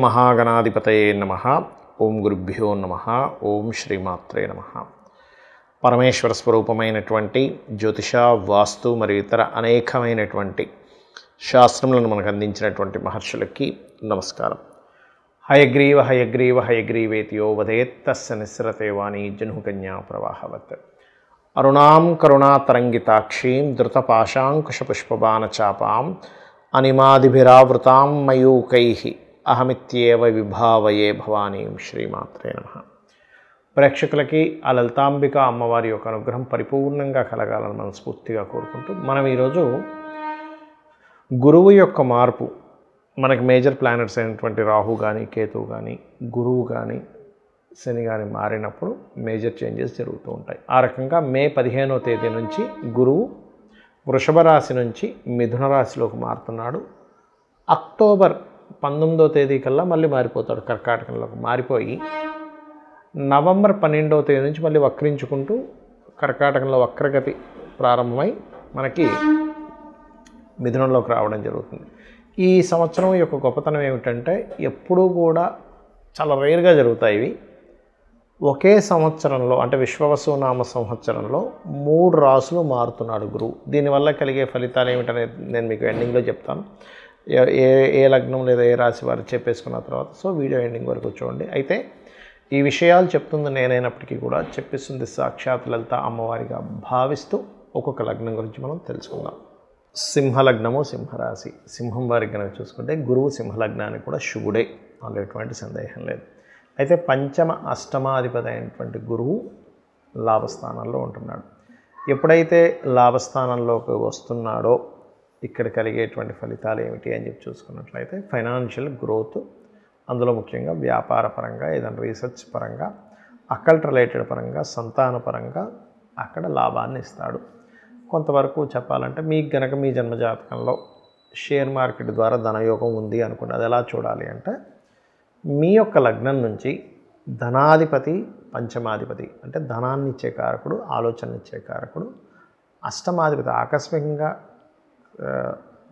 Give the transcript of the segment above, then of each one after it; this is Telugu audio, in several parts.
మహాగణాధిపతయే నమః. ఓం గురుభ్యో నమః. ఓం శ్రీమాత్రే నమః. పరమేశ్వర స్వరూపమైనటువంటి జ్యోతిష, వాస్తు మరియు ఇతర అనేకమైనటువంటి శాస్త్రములను మనకు అందించినటువంటి మహర్షులకి నమస్కారం. హయగ్రీవ హయగ్రీవ హయగ్రీవేతి యో వదేత్ తస్య నిస్సరతే వాణి జహ్నుకన్యా ప్రవాహవత్. అరుణాం కరుణాతరంగితాక్షీం ధృతపాశాంకుశపుష్పబాణచాపాం అనిమాదిభిరావృతాం మయూకైః అహమిత్యేవ విభావయే భవానీం. శ్రీమాత్రే నమః. ప్రేక్షకులకి ఆ లలితాంబిక అమ్మవారి యొక్క అనుగ్రహం పరిపూర్ణంగా కలగాలని మనస్ఫూర్తిగా కోరుకుంటూ మనం ఈరోజు గురువు యొక్క మార్పు, మనకి మేజర్ ప్లానెట్స్ అయినటువంటి రాహు కానీ, కేతు కానీ, గురువు కానీ, శని కానీ మారినప్పుడు మేజర్ చేంజెస్ జరుగుతూ ఉంటాయి. ఆ రకంగా మే 15వ తేదీ నుంచి గురువు వృషభ రాశి నుంచి మిథున రాశిలోకి మారుతున్నాడు. అక్టోబర్ 19వ తేదీ కల్లా మళ్ళీ మారిపోతాడు, కర్కాటకంలోకి మారిపోయి నవంబర్ 12వ తేదీ నుంచి మళ్ళీ వక్రించుకుంటూ కర్కాటకంలో వక్రగతి ప్రారంభమై మనకి మిథునంలోకి రావడం జరుగుతుంది. ఈ సంవత్సరం యొక్క గొప్పతనం ఏమిటంటే ఎప్పుడూ కూడా చాలా రేర్గా జరుగుతాయి ఇవి. ఒకే సంవత్సరంలో అంటే విశ్వవసునామ సంవత్సరంలో 3 రాసులు మారుతున్నాడు గురువు. దీనివల్ల కలిగే ఫలితాలు ఏమిటనేది నేను మీకు ఎండింగ్లో చెప్తాను. ఏ లగ్నం లేదా ఏ రాశి వారు చెప్పేసుకున్న తర్వాత సో వీడియో ఎండింగ్ వరకు చూడండి. అయితే ఈ విషయాలు చెప్తుంది నేనైనప్పటికీ కూడా చెప్పిస్తుంది సాక్షాత్ లలిత అమ్మవారిగా భావిస్తూ ఒక్కొక్క లగ్నం గురించి మనం తెలుసుకుందాం. సింహలగ్నము, సింహరాశి. సింహం వారికి కనుక చూసుకుంటే గురువు సింహలగ్నానికి కూడా శుభుడే, అందులో ఎటువంటి సందేహం లేదు. అయితే పంచమ అష్టమాధిపతి అయినటువంటి గురువు లాభస్థానంలో ఉంటున్నాడు. ఎప్పుడైతే లాభస్థానంలోకి వస్తున్నాడో ఇక్కడ కలిగేటువంటి ఫలితాలు ఏమిటి అని చెప్పి చూసుకున్నట్లయితే ఫైనాన్షియల్ గ్రోత్, అందులో ముఖ్యంగా వ్యాపార పరంగా, ఏదైనా రీసెర్చ్ పరంగా, అకల్ట్ రిలేటెడ్ పరంగా, సంతాన పరంగా అక్కడ లాభాన్ని ఇస్తాడు. కొంతవరకు చెప్పాలంటే మీకు గనక మీ జన్మజాతకంలో షేర్ మార్కెట్ ద్వారా ధనయోగం ఉంది అనుకోండి. అది ఎలా చూడాలి అంటే మీ యొక్క లగ్నం నుంచి ధనాధిపతి పంచమాధిపతి అంటే ధనాన్ని ఇచ్చే కారకుడు, ఆలోచన ఇచ్చే కారకుడు, అష్టమాధిపతి ఆకస్మికంగా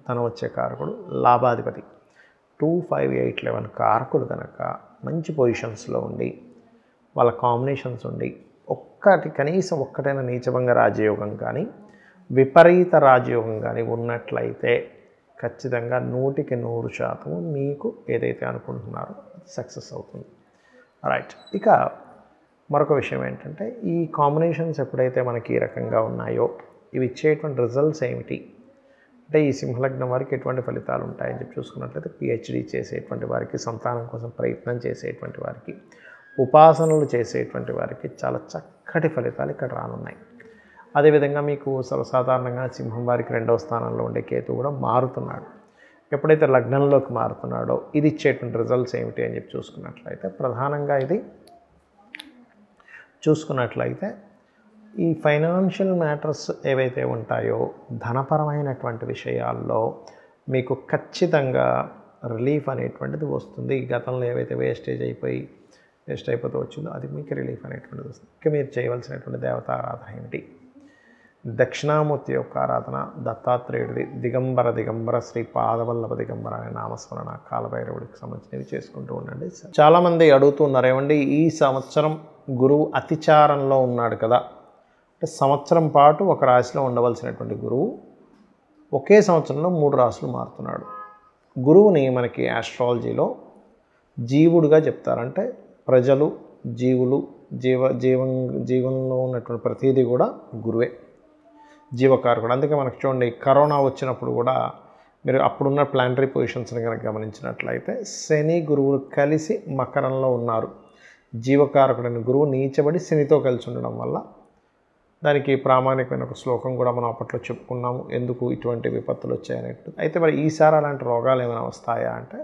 ధనం వచ్చే కారకుడు, లాభాధిపతి 2, 5, 8, 11 కారకులు కనుక మంచి పొజిషన్స్లో ఉండి వాళ్ళ కాంబినేషన్స్ ఉండి కనీసం ఒక్కటైనా నీచభంగ రాజయోగం కానీ విపరీత రాజయోగం కానీ ఉన్నట్లయితే ఖచ్చితంగా 100% మీకు ఏదైతే అనుకుంటున్నారో సక్సెస్ అవుతుంది. రైట్. ఇక మరొక విషయం ఏంటంటే ఈ కాంబినేషన్స్ ఎప్పుడైతే మనకి ఈ రకంగా ఉన్నాయో ఇవి ఇచ్చేటువంటి రిజల్ట్స్ ఏమిటి అంటే ఈ సింహలగ్నం వారికి ఎటువంటి ఫలితాలు ఉంటాయని చెప్పి చూసుకున్నట్లయితే PhD చేసేటువంటి వారికి, సంతానం కోసం ప్రయత్నం చేసేటువంటి వారికి, ఉపాసనలు చేసేటువంటి వారికి చాలా చక్కటి ఫలితాలు ఇక్కడ రానున్నాయి. అదేవిధంగా మీకు సర్వసాధారణంగా సింహం వారికి 2వ స్థానంలో ఉండే కేతు కూడా మారుతున్నాడు. ఎప్పుడైతే లగ్నంలోకి మారుతున్నాడో ఇది ఇచ్చేటువంటి రిజల్ట్స్ ఏమిటి అని చెప్పి చూసుకున్నట్లయితే ప్రధానంగా ఇది చూసుకున్నట్లయితే ఈ ఫైనాన్షియల్ మ్యాటర్స్ ఏవైతే ఉంటాయో ధనపరమైనటువంటి విషయాల్లో మీకు ఖచ్చితంగా రిలీఫ్ అనేటువంటిది వస్తుంది. గతంలో ఏవైతే వేస్ట్ అయిపోతూ వచ్చిందో అది మీకు రిలీఫ్ అనేటువంటిది వస్తుంది. ఇక మీరు చేయవలసినటువంటి దేవతా ఆరాధన ఏమిటి? దక్షిణామూర్తి యొక్క ఆరాధన, దత్తాత్రేయుడిది దిగంబర శ్రీ పాదవల్లభ దిగంబర అనే నామస్మరణ, కాలభైరవుడికి సంబంధించినవి చేసుకుంటూ ఉండండి. చాలామంది అడుగుతున్నారు, ఏమండి ఈ సంవత్సరం గురువు అతిచారంలో ఉన్నాడు కదా, అంటే సంవత్సరం పాటు ఒక రాశిలో ఉండవలసినటువంటి గురువు ఒకే సంవత్సరంలో 3 రాశులు మారుతున్నాడు. గురువుని మనకి ఆస్ట్రాలజీలో జీవుడుగా చెప్తారంటే ప్రజలు, జీవులు, జీవంలో ఉన్నటువంటి ప్రతిదీ కూడా గురువే, జీవకారకుడు. అందుకే మనకు చూడండి కరోనా వచ్చినప్పుడు కూడా మీరు అప్పుడున్న ప్లానటరీ పొజిషన్స్ని కనుక గమనించినట్లయితే శని గురువులు కలిసి మకరంలో ఉన్నారు. జీవకారకుడైన గురువు నీచబడి శనితో కలిసి ఉండడం వల్ల దానికి ప్రామాణికమైన ఒక శ్లోకం కూడా మనం అప్పట్లో చెప్పుకున్నాము, ఎందుకు ఇటువంటి విపత్తులు వచ్చాయనేట్టు. అయితే మరి ఈసారి అలాంటి రోగాలు ఏమైనా వస్తాయా అంటే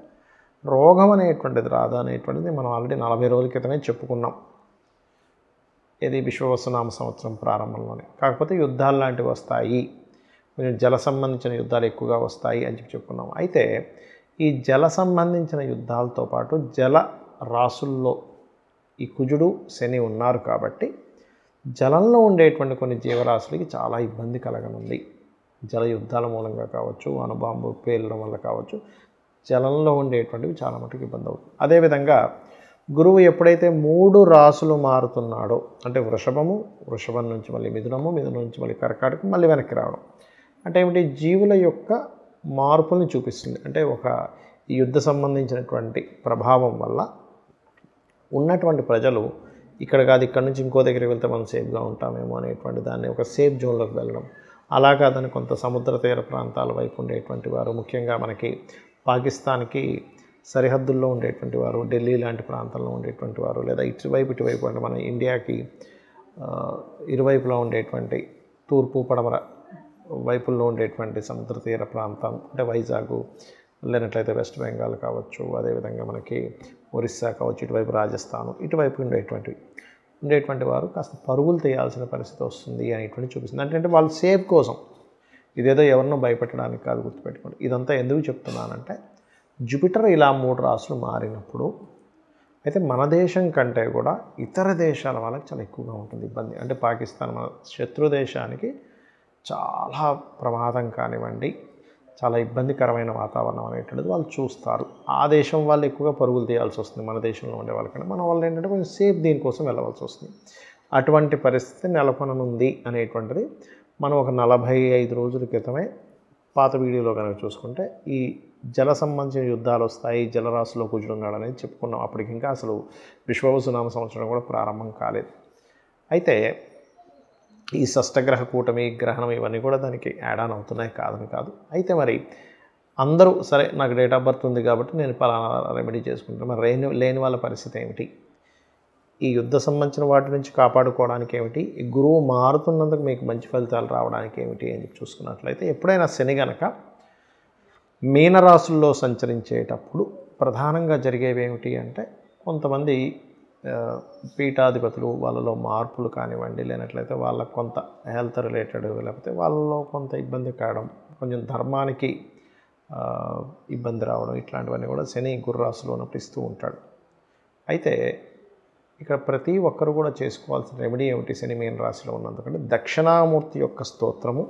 రోగం అనేటువంటిది రాదు అనేటువంటిది మనం ఆల్రెడీ 40 రోజుల క్రితమే చెప్పుకున్నాం. ఇది విశ్వవసునామ సంవత్సరం ప్రారంభంలోనే. కాకపోతే యుద్ధాలు లాంటివి వస్తాయి, కొంచెం జల సంబంధించిన యుద్ధాలు ఎక్కువగా వస్తాయి అని చెప్పుకున్నాం. అయితే ఈ జల సంబంధించిన యుద్ధాలతో పాటు జల రాసుల్లో ఈ కుజుడు శని ఉన్నారు కాబట్టి జలంలో ఉండేటువంటి కొన్ని జీవరాశులకి చాలా ఇబ్బంది కలగనుంది. జల యుద్ధాల మూలంగా కావచ్చు, అణుబాంబు పేలడం వల్ల కావచ్చు, జలంలో ఉండేటువంటివి చాలా మటుకు ఇబ్బంది అవుతుంది. అదేవిధంగా గురువు ఎప్పుడైతే 3 రాసులు మారుతున్నాడో, అంటే వృషభం నుంచి మళ్ళీ మిథునం నుంచి మళ్ళీ కర్కాటకం, మళ్ళీ వెనక్కి రావడం అంటే ఏమిటి, జీవుల యొక్క మార్పుల్ని చూపిస్తుంది. అంటే ఒక యుద్ధ సంబంధించినటువంటి ప్రభావం వల్ల ఉన్నటువంటి ప్రజలు ఇక్కడ కాదు, ఇక్కడ నుంచి ఇంకో దగ్గరికి వెళ్తే మనం సేఫ్గా ఉంటామేమో అనేటువంటి దాన్ని ఒక సేఫ్ జోన్లోకి వెళ్ళడం. అలా కాదని కొంత సముద్ర తీర ప్రాంతాల వైపు ఉండేటువంటి వారు, ముఖ్యంగా మనకి పాకిస్తాన్కి సరిహద్దుల్లో ఉండేటువంటి వారు, ఢిల్లీ లాంటి ప్రాంతాల్లో ఉండేటువంటి వారు, లేదా ఇటువైపు అంటే మన ఇండియాకి ఇరువైపులా ఉండేటువంటి తూర్పు పడమర వైపుల్లో ఉండేటువంటి సముద్ర తీర ప్రాంతం అంటే వైజాగ్, లేనట్లయితే వెస్ట్ బెంగాల్ కావచ్చు, అదేవిధంగా మనకి ఒరిస్సా కావచ్చు, ఇటువైపు రాజస్థాన్, ఇటువైపు ఉండేటువంటి వారు కాస్త పరుగులు తీయాల్సిన పరిస్థితి వస్తుంది అనేటువంటి చూపిస్తుంది. అంటే వాళ్ళు సేఫ్ కోసం, ఇదేదో ఎవరినో భయపెట్టడానికి కాదు, గుర్తుపెట్టుకోండి. ఇదంతా ఎందుకు చెప్తున్నానంటే జూపిటర్ ఇలా 3 రాసులు మారినప్పుడు అయితే మన దేశం కంటే కూడా ఇతర దేశాల వాళ్ళకి చాలా ఎక్కువగా ఉంటుంది ఇబ్బంది. అంటే పాకిస్తాన్ మన శత్రు దేశానికి చాలా ప్రమాదం కానివ్వండి, చాలా ఇబ్బందికరమైన వాతావరణం అనేటువంటిది వాళ్ళు చూస్తారు. ఆ దేశం వాళ్ళు ఎక్కువగా పరుగులు తీయాల్సి వస్తుంది మన దేశంలో ఉండే వాళ్ళకంటే. మన వాళ్ళు ఏంటంటే కొంచెం సేఫ్ దీనికోసం వెళ్ళవలసి వస్తుంది. అటువంటి పరిస్థితి నెలకొననుంది అనేటువంటిది మనం ఒక 45 రోజుల క్రితమే పాత వీడియోలో కనుక చూసుకుంటే ఈ జల సంబంధించిన యుద్ధాలు వస్తాయి, జలరాశిలో కూర్చున్నాడు అనేది చెప్పుకున్నాం. అప్పటికి ఇంకా అసలు విశ్వవసునామ సంవత్సరం కూడా ప్రారంభం కాలేదు. అయితే ఈ షష్టగ్రహ కూటమి, గ్రహణం ఇవన్నీ కూడా దానికి యాడ్ ఆన్ అవుతున్నాయి, కాదని కాదు. అయితే మరి అందరూ సరే నాకు డేట్ ఆఫ్ బర్త్ ఉంది కాబట్టి నేను పలానా రెమెడీ చేసుకుంటాను, మరి లేని వాళ్ళ పరిస్థితి ఏమిటి, ఈ యుద్ధ సంబంధించిన వాటి నుంచి కాపాడుకోవడానికి ఏమిటి, ఈ గురువు మారుతున్నందుకు మీకు మంచి ఫలితాలు రావడానికి ఏమిటి అని చూసుకున్నట్లయితే, ఎప్పుడైనా శని గనక మీనరాశుల్లో సంచరించేటప్పుడు ప్రధానంగా జరిగేవి ఏమిటి అంటే, కొంతమంది పీఠాధిపతులు వాళ్ళలో మార్పులు కానివ్వండి, లేనట్లయితే వాళ్ళకు కొంత హెల్త్ రిలేటెడ్, లేకపోతే వాళ్ళలో కొంత ఇబ్బంది కావడం, కొంచెం ధర్మానికి ఇబ్బంది రావడం, ఇట్లాంటివన్నీ కూడా శని గురురాశిలో ఉన్నప్పుడు ఇస్తూ ఉంటాడు. అయితే ఇక్కడ ప్రతి ఒక్కరు కూడా చేసుకోవాల్సిన రెమెడీ ఏమిటి శని మీన రాశిలో ఉన్నందుకంటే, దక్షిణామూర్తి యొక్క స్తోత్రము,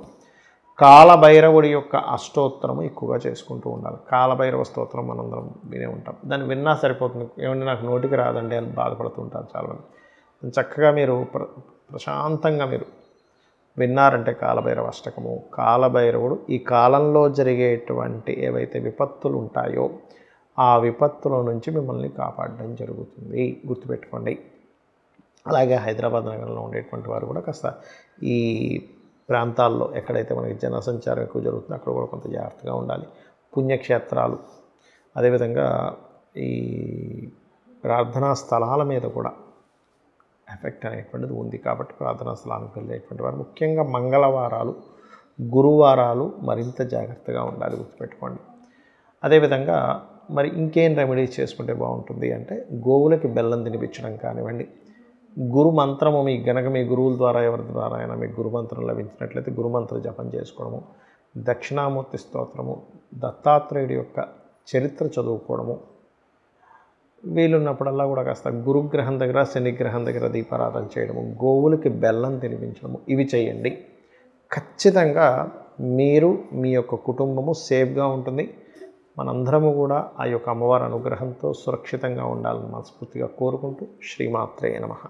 కాలభైరవుడి యొక్క అష్టోత్తరము ఎక్కువగా చేసుకుంటూ ఉండాలి. కాలభైరవ స్తోత్రం మనందరం వినే ఉంటాం, దాన్ని విన్నా సరిపోతుంది. ఏమంటే నాకు నోటికి రాదండి అని బాధపడుతూ ఉంటారు చాలామంది. చక్కగా మీరు ప్రశాంతంగా మీరు విన్నారంటే కాలభైరవ అష్టకము, కాలభైరవుడు ఈ కాలంలో జరిగేటువంటి ఏవైతే విపత్తులు ఉంటాయో ఆ విపత్తుల నుంచి మిమ్మల్ని కాపాడడం జరుగుతుంది, గుర్తుపెట్టుకోండి. అలాగే హైదరాబాద్ నగరంలో ఉండేటువంటి వారు కూడా కాస్త ఈ ప్రాంతాల్లో ఎక్కడైతే మనకి జనసంచారం ఎక్కువ జరుగుతుందో అక్కడ కూడా కొంత జాగ్రత్తగా ఉండాలి. పుణ్యక్షేత్రాలు, అదేవిధంగా ఈ ప్రార్థనా స్థలాల మీద కూడా ఎఫెక్ట్ అనేటువంటిది ఉంది కాబట్టి ప్రార్థనా స్థలానికి వెళ్ళేటువంటి వారు ముఖ్యంగా మంగళవారాలు, గురువారాలు మరింత జాగ్రత్తగా ఉండాలి, గుర్తుపెట్టుకోండి. అదేవిధంగా మరి ఇంకేం రెమెడీస్ చేసుకుంటే బాగుంటుంది అంటే, గోవులకి బెల్లం తినిపించడం కానివ్వండి, గురు మంత్రము మీ గురువుల ద్వారా ఎవరి ద్వారా అయినా మీకు గురుమంత్రం లభించినట్లయితే గురుమంత్ర జపం చేసుకోవడము, దక్షిణామూర్తి స్తోత్రము, దత్తాత్రేయుడి యొక్క చరిత్ర చదువుకోవడము, వీలున్నప్పుడల్లా కూడా కాస్త గురుగ్రహం దగ్గర శనిగ్రహం దగ్గర దీపారాధన చేయడము, గోవులకి బెల్లం తినిపించడము, ఇవి చేయండి. ఖచ్చితంగా మీరు మీ యొక్క కుటుంబము సేఫ్గా ఉంటుంది. మనందరము కూడా ఆ యొక్క అమ్మవారి అనుగ్రహంతో సురక్షితంగా ఉండాలని మనస్ఫూర్తిగా కోరుకుంటూ శ్రీమాత్రే నమః.